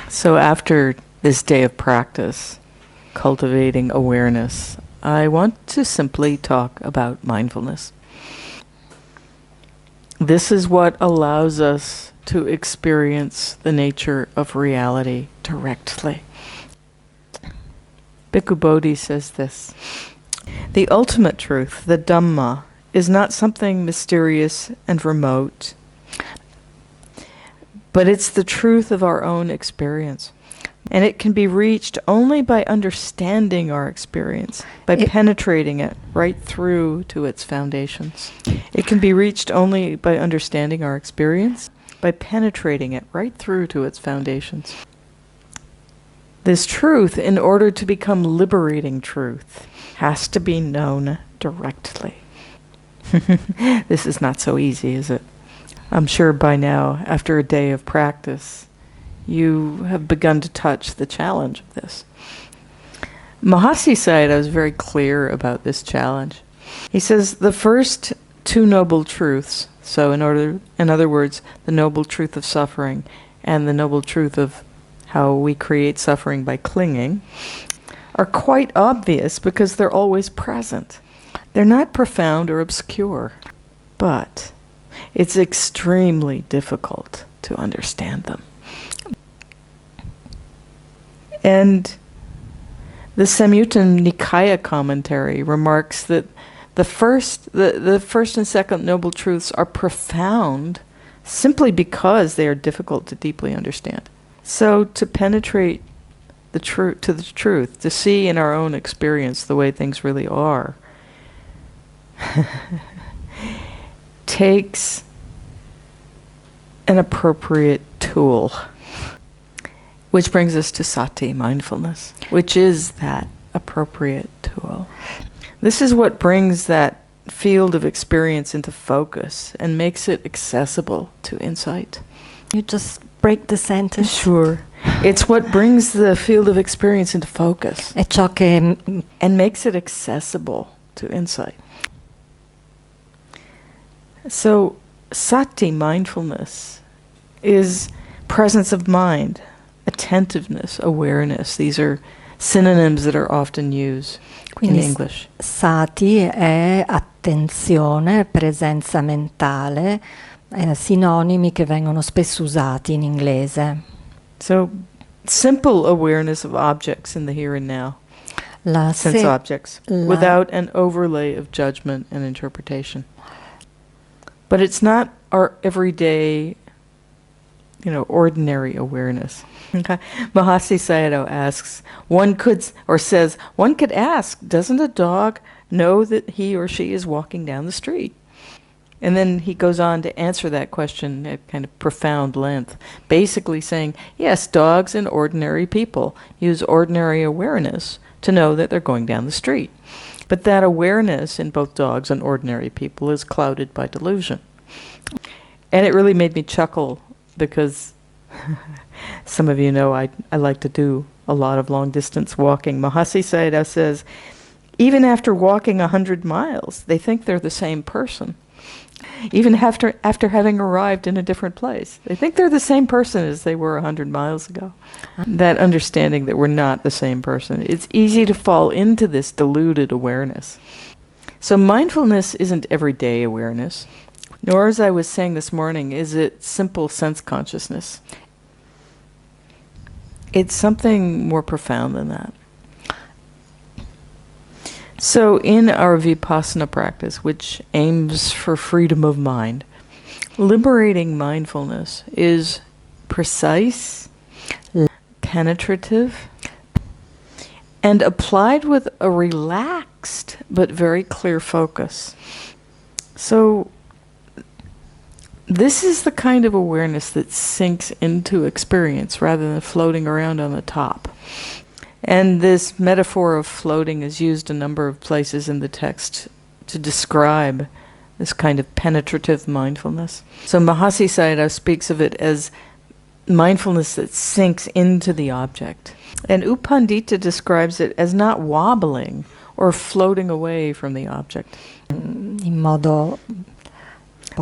So after this day of practice, cultivating awareness, I want to simply talk about mindfulness. This is what allows us to experience the nature of reality directly. Bhikkhu Bodhi says this: the ultimate truth, the Dhamma, is not something mysterious and remote, but it's the truth of our own experience. And it can be reached only by understanding our experience, by penetrating it right through to its foundations. It can be reached only by understanding our experience, by penetrating it right through to its foundations. This truth, in order to become liberating truth, has to be known directly. This is not so easy, is it? I'm sure by now, after a day of practice, you have begun to touch the challenge of this. Mahasi Sayadaw is very clear about this challenge. He says the first two noble truths, so in other words, the noble truth of suffering and the noble truth of how we create suffering by clinging, are quite obvious because they're always present. They're not profound or obscure, but it's extremely difficult to understand them. And the Samyutta Nikaya commentary remarks that the first and second noble truths are profound simply because they are difficult to deeply understand. So to penetrate the truth, to see in our own experience the way things really are, takes an appropriate tool. Which brings us to sati, mindfulness, which is that appropriate tool. This is what brings that field of experience into focus and makes it accessible to insight. You just break the sentence. Sure. It's what brings the field of experience into focus. È ciò che and makes it accessible to insight. So, sati, mindfulness, is presence of mind, attentiveness, awareness. These are synonyms that are often used in English. Sati è attenzione, presenza mentale, sinonimi che vengono spesso usati in inglese. So, simple awareness of objects in the here and now, sense objects, without an overlay of judgment and interpretation. But it's not our everyday, ordinary awareness. Okay. Mahasi Sayadaw asks, one could ask, doesn't a dog know that he or she is walking down the street? And then he goes on to answer that question at kind of profound length, basically saying, yes, dogs and ordinary people use ordinary awareness to know that they're going down the street. But that awareness in both dogs and ordinary people is clouded by delusion. And it really made me chuckle because some of you know I like to do a lot of long-distance walking. Mahasi Sayadaw says, even after walking 100 miles, they think they're the same person. Even after having arrived in a different place, they think they're the same person as they were 100 miles ago. That understanding that we're not the same person. It's easy to fall into this deluded awareness. So mindfulness isn't everyday awareness, nor, as I was saying this morning, is it simple sense consciousness. It's something more profound than that. So in our Vipassana practice, which aims for freedom of mind, liberating mindfulness is precise, penetrative, and applied with a relaxed but very clear focus. So this is the kind of awareness that sinks into experience rather than floating around on the top. And this metaphor of floating is used a number of places in the text to describe this kind of penetrative mindfulness. So Mahasi Sayadaw speaks of it as mindfulness that sinks into the object. And U Pandita describes it as not wobbling or floating away from the object. In modo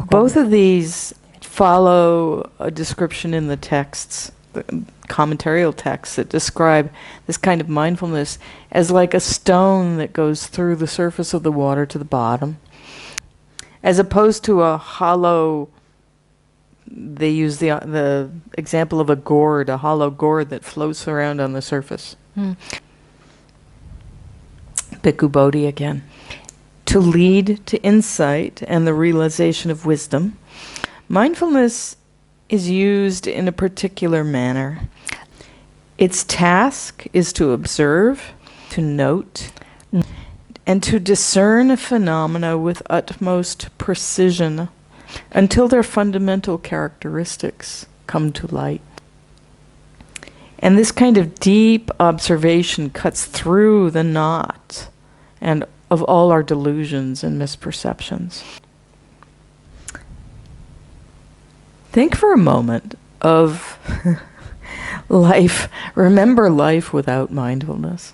Both of these follow a description in the texts commentarial texts that describe this kind of mindfulness as like a stone that goes through the surface of the water to the bottom, as opposed to a hollow. They use the example of a gourd, a hollow gourd that floats around on the surface. Bhikkhu Bodhi again. To lead to insight and the realization of wisdom, mindfulness is used in a particular manner. Its task is to observe, to note, and to discern phenomena with utmost precision until their fundamental characteristics come to light. And this kind of deep observation cuts through the knot and of all our delusions and misperceptions. Think for a moment of life. Remember life without mindfulness,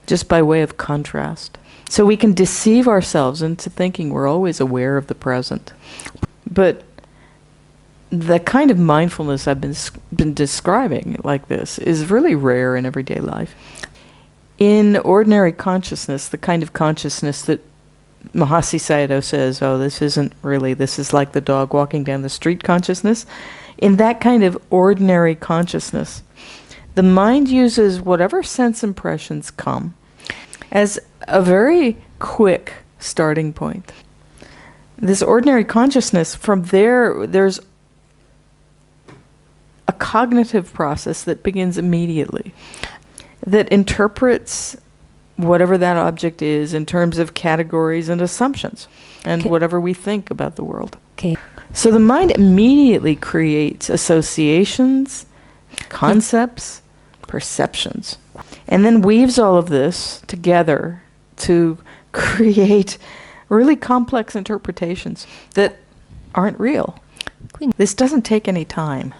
just by way of contrast. So we can deceive ourselves into thinking we're always aware of the present. But the kind of mindfulness I've been describing like this is really rare in everyday life. In ordinary consciousness, the kind of consciousness that Mahasi Sayadaw says, this is like the dog walking down the street consciousness. In that kind of ordinary consciousness, the mind uses whatever sense impressions come as a very quick starting point. This ordinary consciousness, from there's a cognitive process that begins immediately, that interprets whatever that object is in terms of categories and assumptions, and whatever we think about the world. Okay. So the mind immediately creates associations, concepts, perceptions, and then weaves all of this together to create really complex interpretations that aren't real. This doesn't take any time.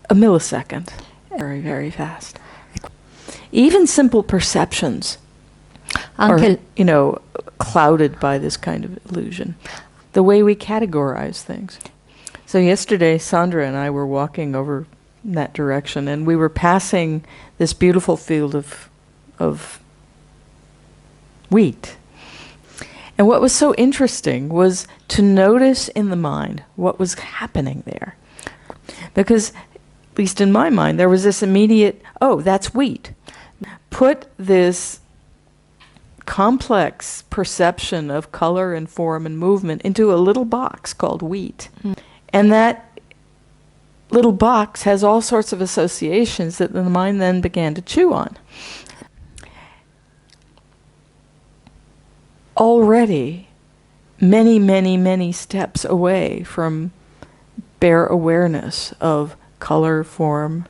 A millisecond. Very, very fast. Even simple perceptions are, clouded by this kind of illusion. The way we categorize things. So yesterday, Sandra and I were walking over in that direction, and we were passing this beautiful field of wheat. And what was so interesting was to notice in the mind what was happening there. Because, at least in my mind, there was this immediate, that's wheat. Put this complex perception of color and form and movement into a little box called wheat. And that little box has all sorts of associations that the mind then began to chew on. Already many, many, many steps away from bare awareness of color, form,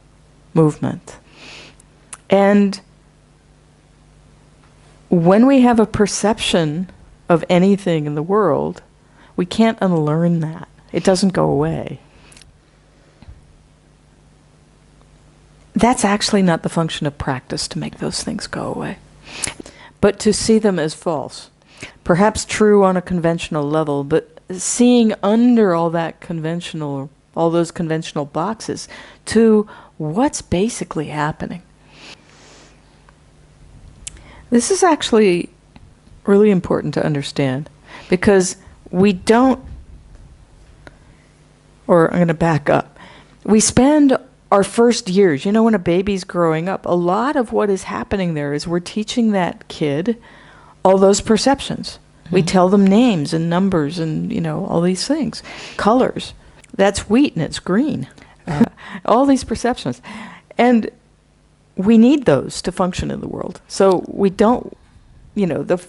movement. And when we have a perception of anything in the world, we can't unlearn that. It doesn't go away. That's actually not the function of practice, to make those things go away, but to see them as false. Perhaps true on a conventional level, but seeing under all those conventional boxes to what's basically happening. This is actually really important to understand, because we don't, or I'm going to back up. We spend our first years, when a baby's growing up, a lot of what is happening there is we're teaching that kid all those perceptions. We tell them names and numbers and, all these things. Colors. That's wheat and it's green. All these perceptions. And we need those to function in the world. So we don't, the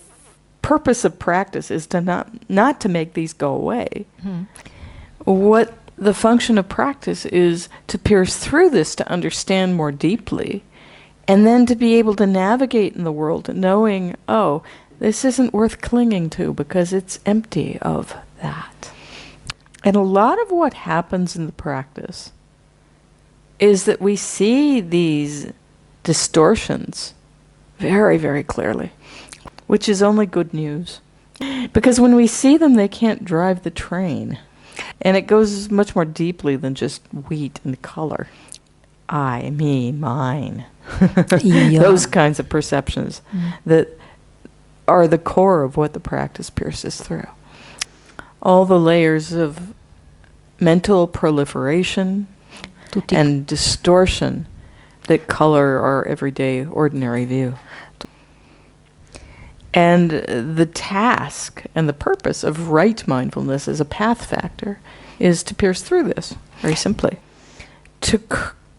purpose of practice is to not to make these go away. What the function of practice is to pierce through this, to understand more deeply, and then to be able to navigate in the world knowing, this isn't worth clinging to because it's empty of that. And a lot of what happens in the practice is that we see these distortions very, very clearly, which is only good news. Because when we see them, they can't drive the train. And it goes much more deeply than just wheat and color. I, me, mine. Io. Those kinds of perceptions that are the core of what the practice pierces through. All the layers of mental proliferation and distortion that color our everyday, ordinary view. And the task and the purpose of right mindfulness as a path factor is to pierce through this, very simply.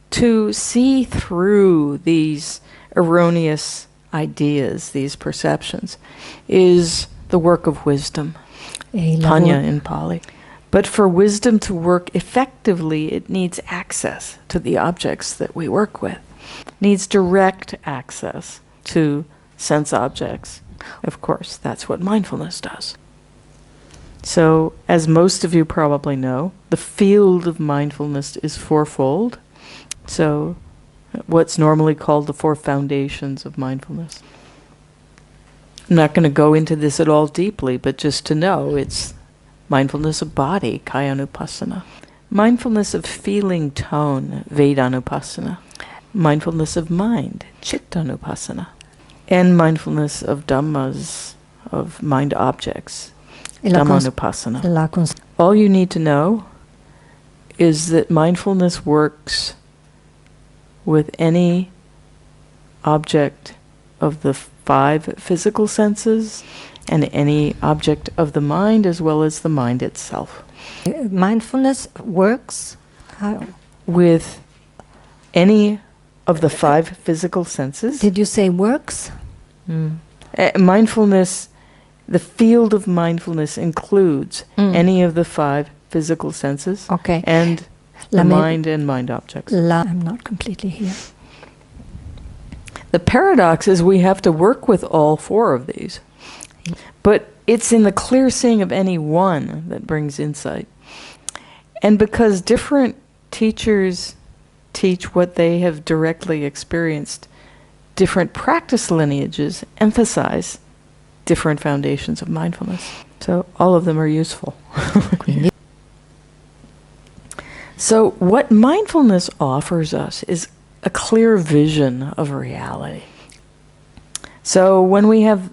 To see through these erroneous ideas, these perceptions, is the work of wisdom, Panya in Pali. But for wisdom to work effectively, it needs access to the objects that we work with. It needs direct access to sense objects. Of course, that's what mindfulness does. So, as most of you probably know, the field of mindfulness is fourfold. So, what's normally called the four foundations of mindfulness. I'm not going to go into this at all deeply, but just to know, it's mindfulness of body, Kayanupassana. Mindfulness of feeling tone, Vedanupassana. Mindfulness of mind, Chittanupassana. And mindfulness of dhammas, of mind objects, Dhammanupassana. All you need to know is that mindfulness works with any object of the five physical senses and any object of the mind as well as the mind itself. Mindfulness works with any of the five physical senses. Did you say works? Mindfulness, the field of mindfulness includes any of the five physical senses and the mind and mind objects. I'm not completely here. The paradox is we have to work with all four of these. But it's in the clear seeing of any one that brings insight. And because different teachers teach what they have directly experienced, different practice lineages emphasize different foundations of mindfulness. So all of them are useful. So what mindfulness offers us is a clear vision of reality. So when we have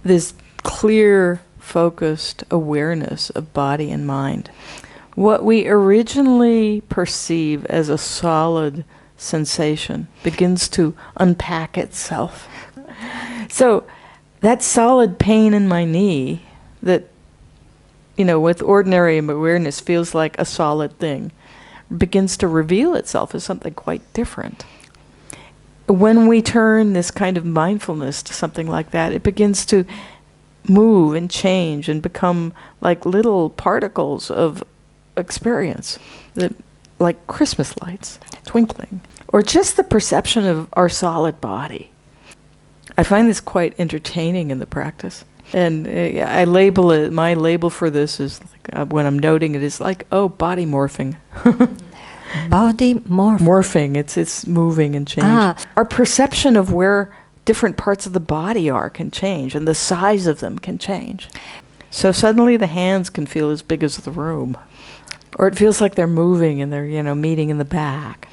this clear, focused awareness of body and mind, what we originally perceive as a solid sensation begins to unpack itself. So that solid pain in my knee that, with ordinary awareness feels like a solid thing, begins to reveal itself as something quite different. When we turn this kind of mindfulness to something like that, it begins to move and change and become like little particles of experience, that, like Christmas lights twinkling, or just the perception of our solid body. I find this quite entertaining in the practice. And I label it, my label for this is, when I'm noting it, is like, body morphing. Body morphing, it's moving and change. Our perception of where different parts of the body are can change, and the size of them can change. So suddenly the hands can feel as big as the room. Or it feels like they're moving and they're, meeting in the back.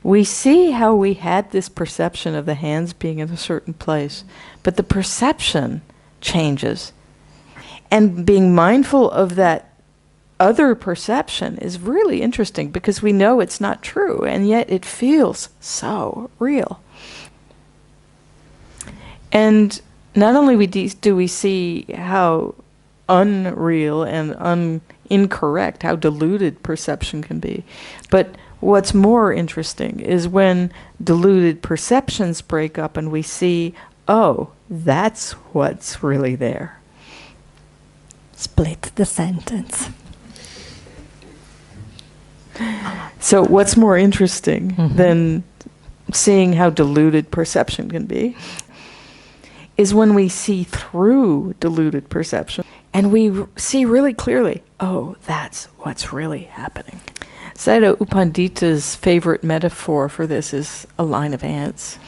We see how we had this perception of the hands being in a certain place, but the perception changes. And being mindful of that other perception is really interesting because we know it's not true, and yet it feels so real. And not only do we see how unreal and incorrect, how deluded perception can be, but what's more interesting is when deluded perceptions break up and we see, that's what's really there. Split the sentence. So what's more interesting than seeing how deluded perception can be is when we see through deluded perception and we see really clearly, that's what's really happening. Sayadaw U Pandita's favorite metaphor for this is a line of ants.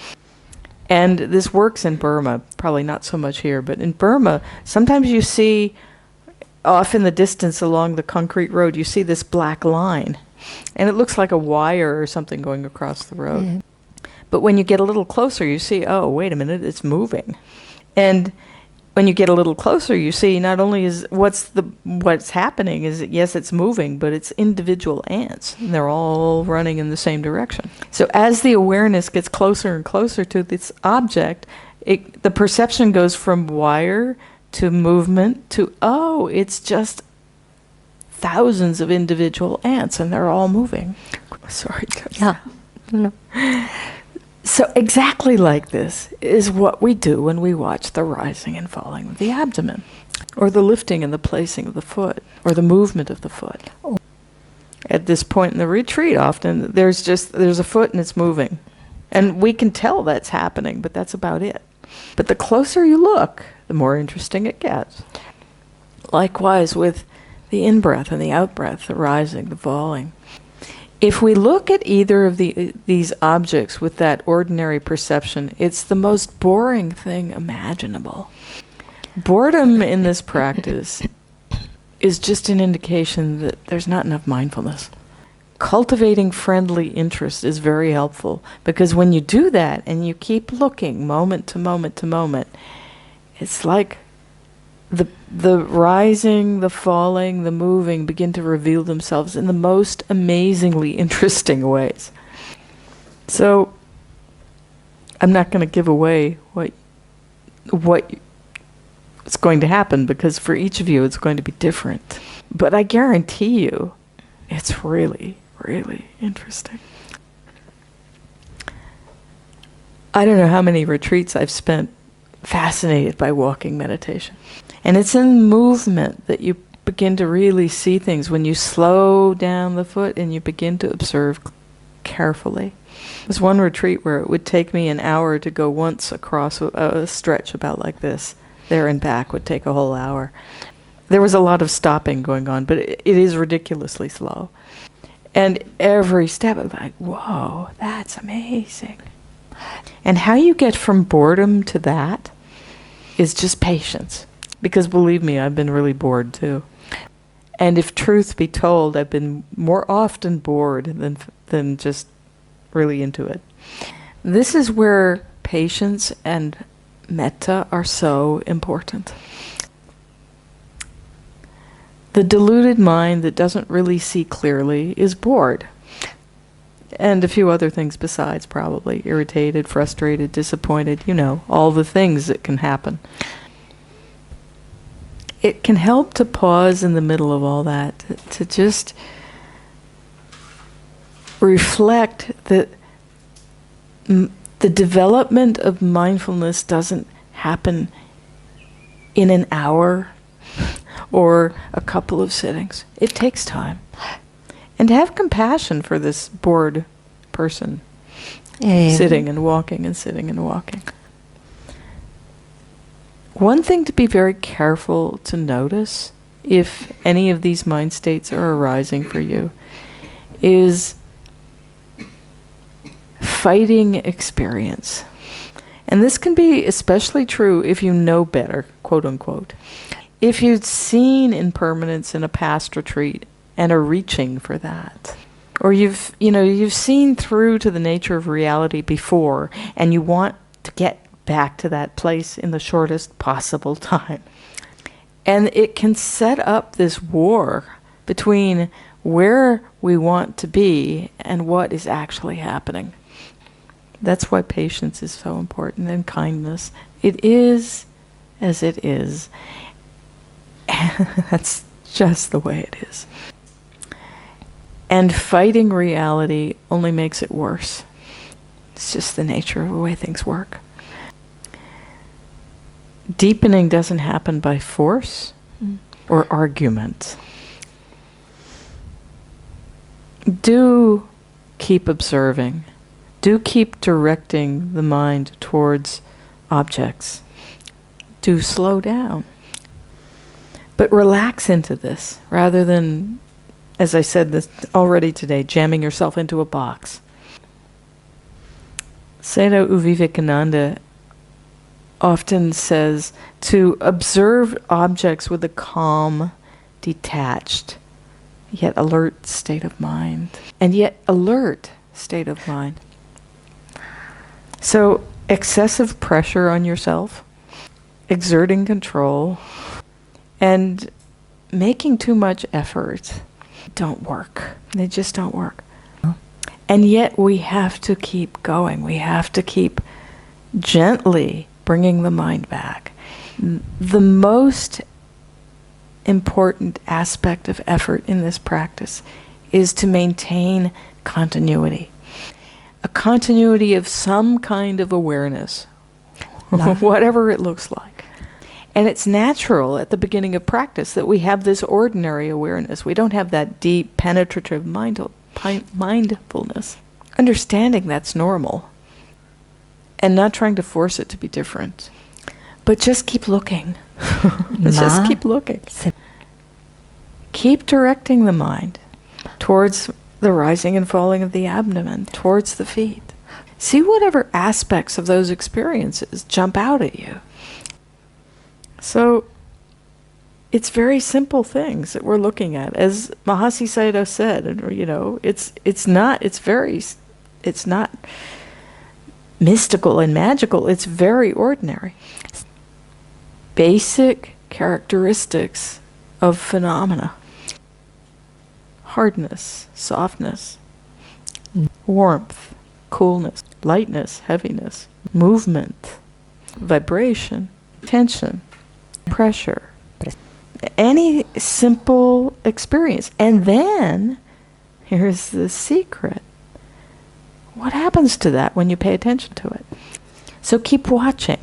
And this works in Burma, probably not so much here, but in Burma, sometimes you see off in the distance along the concrete road, you see this black line. And it looks like a wire or something going across the road. Yeah. But when you get a little closer, you see, oh, wait a minute, it's moving. And when you get a little closer, you see not only is what's happening is that, yes, it's moving, but it's individual ants, and they're all running in the same direction. So as the awareness gets closer and closer to this object, the perception goes from wire to movement to, oh, it's just thousands of individual ants, and they're all moving. Sorry. Yeah. No. So exactly like this is what we do when we watch the rising and falling of the abdomen, or the lifting and the placing of the foot, or the movement of the foot. Oh. At this point in the retreat, often there's a foot and it's moving. And we can tell that's happening, but that's about it. But the closer you look, the more interesting it gets. Likewise with the in-breath and the out-breath, the rising, the falling. If we look at either of these objects with that ordinary perception, it's the most boring thing imaginable. Boredom in this practice is just an indication that there's not enough mindfulness. Cultivating friendly interest is very helpful, because when you do that and you keep looking moment to moment to moment, it's like the rising, the falling, the moving begin to reveal themselves in the most amazingly interesting ways. So I'm not going to give away what is going to happen, because for each of you it's going to be different. But I guarantee you it's really, really interesting. I don't know how many retreats I've spent fascinated by walking meditation. And it's in movement that you begin to really see things, when you slow down the foot and you begin to observe carefully. There was one retreat where it would take me an hour to go once across a stretch about like this. There and back would take a whole hour. There was a lot of stopping going on, but it is ridiculously slow. And every step I'm like, whoa, that's amazing. And how you get from boredom to that is just patience. Because believe me, I've been really bored too. And if truth be told, I've been more often bored than just really into it. This is where patience and metta are so important. The deluded mind that doesn't really see clearly is bored. And a few other things besides, probably. Irritated, frustrated, disappointed, all the things that can happen. It can help to pause in the middle of all that, to just reflect that the development of mindfulness doesn't happen in an hour or a couple of sittings. It takes time. And to have compassion for this bored person, sitting and walking and sitting and walking. One thing to be very careful to notice, if any of these mind states are arising for you, is fighting experience. And this can be especially true if you know better, quote unquote. If you've seen impermanence in a past retreat and are reaching for that, or you've seen through to the nature of reality before and you want to get back to that place in the shortest possible time. And it can set up this war between where we want to be and what is actually happening. That's why patience is so important, and kindness. It is as it is. That's just the way it is. And fighting reality only makes it worse. It's just the nature of the way things work. Deepening doesn't happen by force or argument. Do keep observing. Do keep directing the mind towards objects. Do slow down. But relax into this rather than, as I said this already today, jamming yourself into a box. Sayadaw U Vivekananda often says to observe objects with a calm, detached, yet alert state of mind. And yet alert state of mind. So excessive pressure on yourself, exerting control, and making too much effort don't work. They just don't work. And yet we have to keep going. We have to keep gently bringing the mind back. The most important aspect of effort in this practice is to maintain continuity. A continuity of some kind of awareness, whatever it looks like. And it's natural at the beginning of practice that we have this ordinary awareness. We don't have that deep, penetrative mindfulness. Understanding that's normal. And not trying to force it to be different. But just keep looking. Just keep looking. Keep directing the mind towards the rising and falling of the abdomen, towards the feet. See whatever aspects of those experiences jump out at you. So it's very simple things that we're looking at. As Mahasi Sayadaw said, it's not mystical and magical, it's very ordinary. Basic characteristics of phenomena. Hardness, softness, warmth, coolness, lightness, heaviness, movement, vibration, tension, pressure. Any simple experience. And then, here's the secret. What happens to that when you pay attention to it? So keep watching.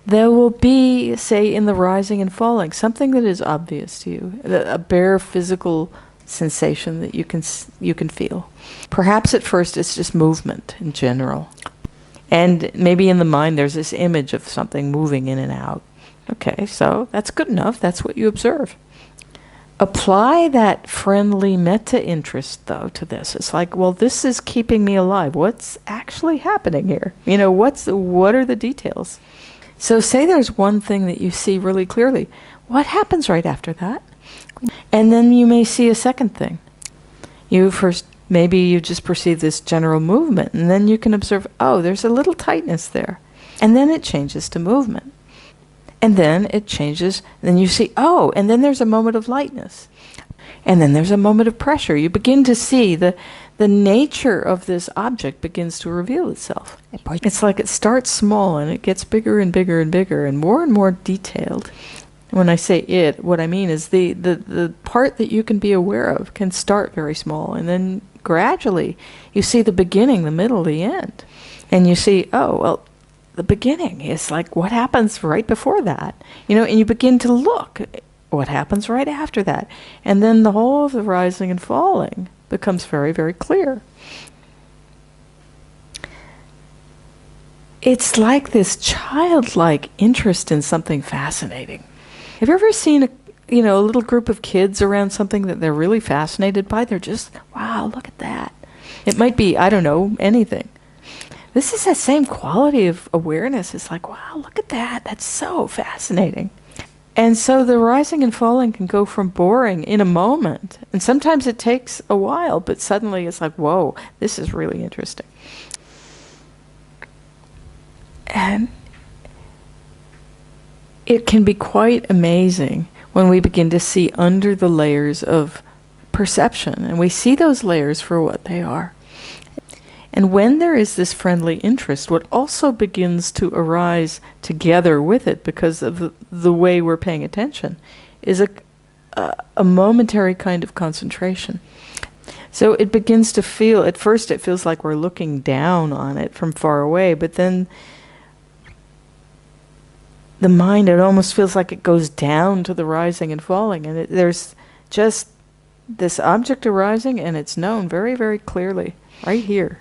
There will be, say, in the rising and falling, something that is obvious to you, a bare physical sensation that you can feel. Perhaps at first it's just movement in general. And maybe in the mind there's this image of something moving in and out. Okay, so that's good enough. That's what you observe. Apply that friendly metta interest, though, to this. It's like, well, this is keeping me alive. What's actually happening here? What are the details? So say there's one thing that you see really clearly. What happens right after that? And then you may see a second thing. Maybe you just perceive this general movement, and then you can observe, oh, there's a little tightness there. And then it changes to movement. And then it changes, then you see, oh, and then there's a moment of lightness. And then there's a moment of pressure. You begin to see the nature of this object begins to reveal itself. It's like it starts small and it gets bigger and bigger and bigger and more detailed. When I say it, what I mean is the part that you can be aware of can start very small, and then gradually you see the beginning, the middle, the end. And you see, oh, well, the beginning is like what happens right before that, and you begin to look what happens right after that. And then the whole of the rising and falling becomes very, very clear. It's like this childlike interest in something fascinating. Have you ever seen a little group of kids around something that they're really fascinated by? They're just, wow, look at that. It might be, I don't know, anything. This is that same quality of awareness. It's like, wow, look at that. That's so fascinating. And so the rising and falling can go from boring in a moment. And sometimes it takes a while, but suddenly it's like, whoa, this is really interesting. And it can be quite amazing when we begin to see under the layers of perception. And we see those layers for what they are. And when there is this friendly interest, what also begins to arise together with it, because of the way we're paying attention, is a momentary kind of concentration. So it begins to feel, at first it feels like we're looking down on it from far away, but then the mind, it almost feels like it goes down to the rising and falling, and there's just this object arising, and it's known very, very clearly, right here.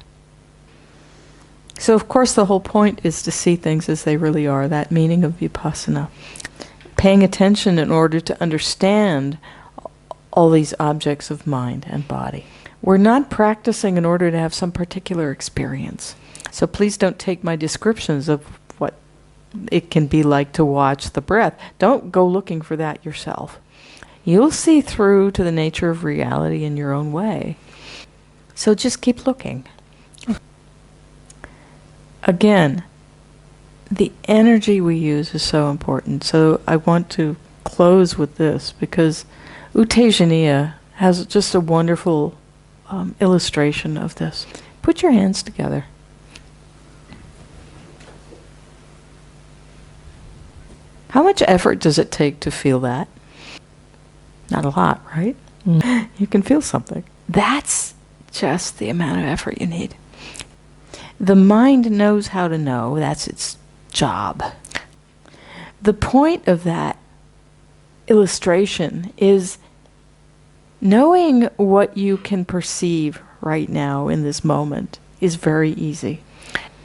So of course the whole point is to see things as they really are, that meaning of Vipassana. Paying attention in order to understand all these objects of mind and body. We're not practicing in order to have some particular experience. So please don't take my descriptions of what it can be like to watch the breath. Don't go looking for that yourself. you'll see through to the nature of reality in your own way. So just keep looking. Again, the energy we use is so important. So I want to close with this because Uttejaniya has just a wonderful illustration of this. Put your hands together. How much effort does it take to feel that? Not a lot, right? You can feel something. That's just the amount of effort you need. The mind knows how to know. That's its job. The point of that illustration is knowing what you can perceive right now in this moment is very easy.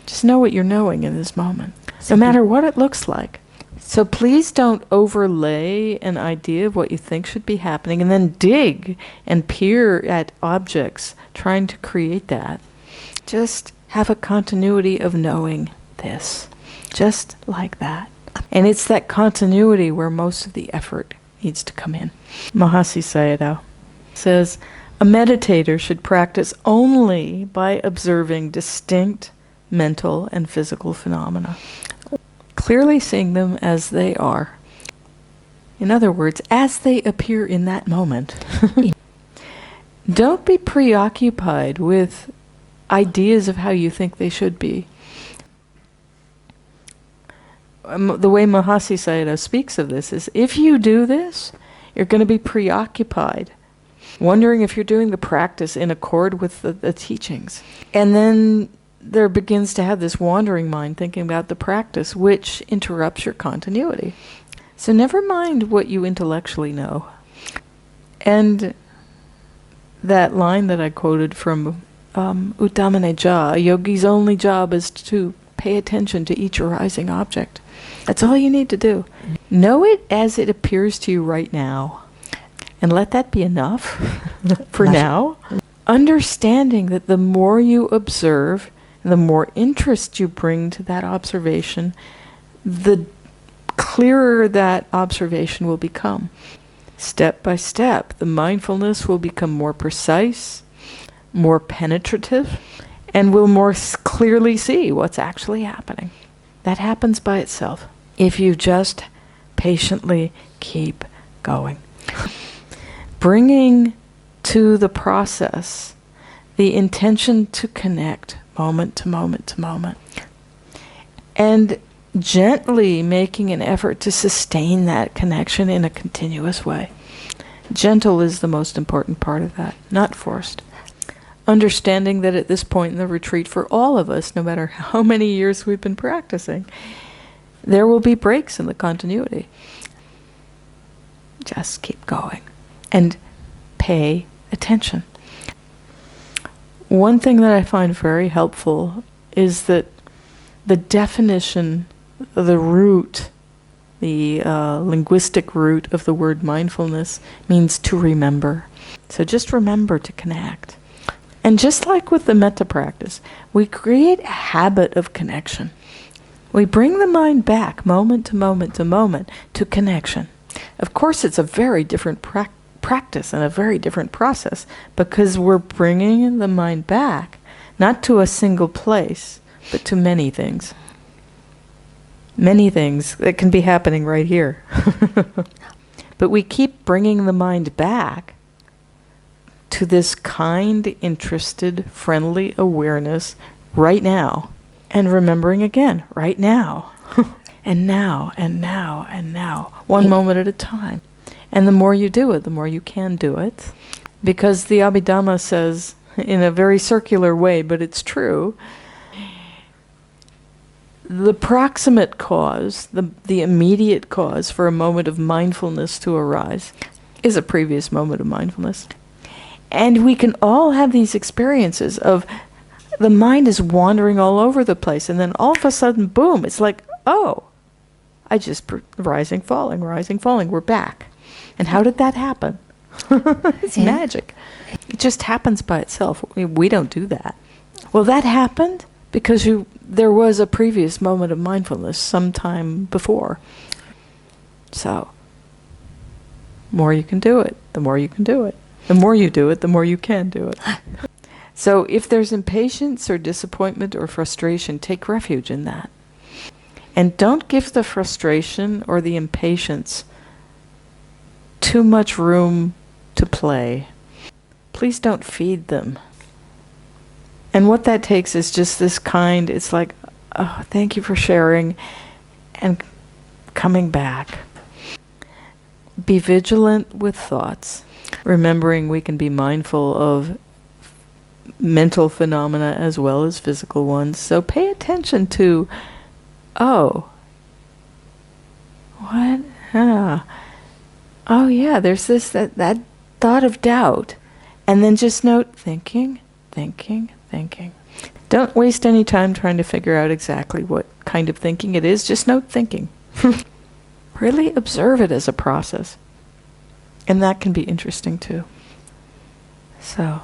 Just know what you're knowing in this moment, no matter what it looks like. So please don't overlay an idea of what you think should be happening and then dig and peer at objects trying to create that. Just have a continuity of knowing this, just like that. And it's that continuity where most of the effort needs to come in. Mahasi Sayadaw says, a meditator should practice only by observing distinct mental and physical phenomena, clearly seeing them as they are. In other words, as they appear in that moment. Don't be preoccupied with ideas of how you think they should be. The way Mahasi Sayadaw speaks of this is, if you do this, you're going to be preoccupied, wondering if you're doing the practice in accord with the teachings. And then there begins to have this wandering mind thinking about the practice, which interrupts your continuity. So never mind what you intellectually know. And that line that I quoted from Uttamaneja, a yogi's only job is to pay attention to each arising object. That's all you need to do. Know it as it appears to you right now. And let that be enough for now. Understanding that the more you observe, the more interest you bring to that observation, the clearer that observation will become. Step by step, the mindfulness will become more precise, more penetrative, and will more clearly see what's actually happening. That happens by itself if you just patiently keep going. Bringing to the process the intention to connect moment to moment to moment, and gently making an effort to sustain that connection in a continuous way. Gentle is the most important part of that, not forced. Understanding that at this point in the retreat for all of us, no matter how many years we've been practicing, there will be breaks in the continuity. Just keep going and pay attention. One thing that I find very helpful is that the definition, the root, the linguistic root of the word mindfulness means to remember. So just remember to connect. And just like with the metta practice, we create a habit of connection. We bring the mind back moment to moment to moment to connection. Of course, it's a very different practice and a very different process because we're bringing the mind back, not to a single place, but to many things. Many things that can be happening right here. But we keep bringing the mind back to this kind, interested, friendly awareness right now. And remembering again, right now. And now, and now, and now. One moment at a time. And the more you do it, the more you can do it. Because the Abhidhamma says, in a very circular way, but it's true, the proximate cause, the immediate cause for a moment of mindfulness to arise is a previous moment of mindfulness. And we can all have these experiences of the mind is wandering all over the place, and then all of a sudden, boom, it's like, oh, I just, rising, falling, we're back. And how did that happen? It's magic. It just happens by itself. We don't do that. Well, that happened because there was a previous moment of mindfulness sometime before. So, more you can do it, the more you can do it. The more you do it, the more you can do it. So if there's impatience or disappointment or frustration, take refuge in that. And don't give the frustration or the impatience too much room to play. Please don't feed them. And what that takes is just this kind, it's like, oh, thank you for sharing, and coming back. Be vigilant with thoughts, remembering we can be mindful of mental phenomena as well as physical ones. So pay attention to, oh, what? Oh yeah, there's that thought of doubt. And then just note thinking. Don't waste any time trying to figure out exactly what kind of thinking it is. Just note thinking. Really observe it as a process. And that can be interesting too. So,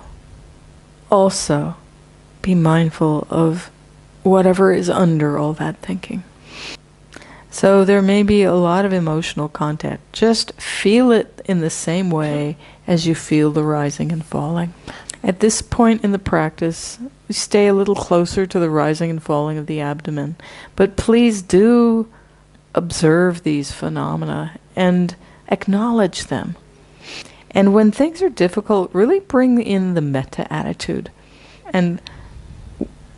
also be mindful of whatever is under all that thinking. So there may be a lot of emotional content. Just feel it in the same way as you feel the rising and falling. At this point in the practice, we stay a little closer to the rising and falling of the abdomen. But please do observe these phenomena and acknowledge them. And when things are difficult, really bring in the metta attitude and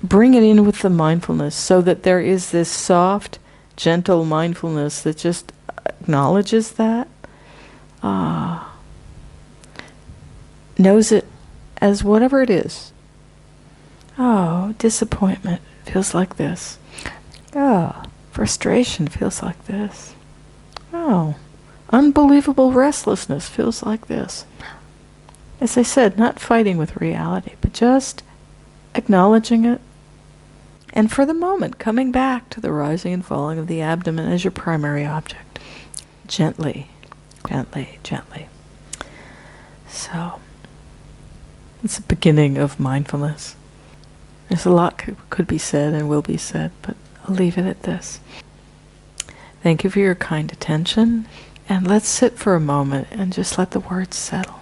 bring it in with the mindfulness so that there is this soft, gentle mindfulness that just acknowledges that, knows it as whatever it is. Oh, disappointment feels like this. Oh, frustration feels like this. Oh, unbelievable restlessness feels like this. As I said, not fighting with reality, but just acknowledging it. And for the moment, coming back to the rising and falling of the abdomen as your primary object. Gently, gently, gently. So, it's the beginning of mindfulness. There's a lot could be said and will be said, but I'll leave it at this. Thank you for your kind attention, and let's sit for a moment and just let the words settle.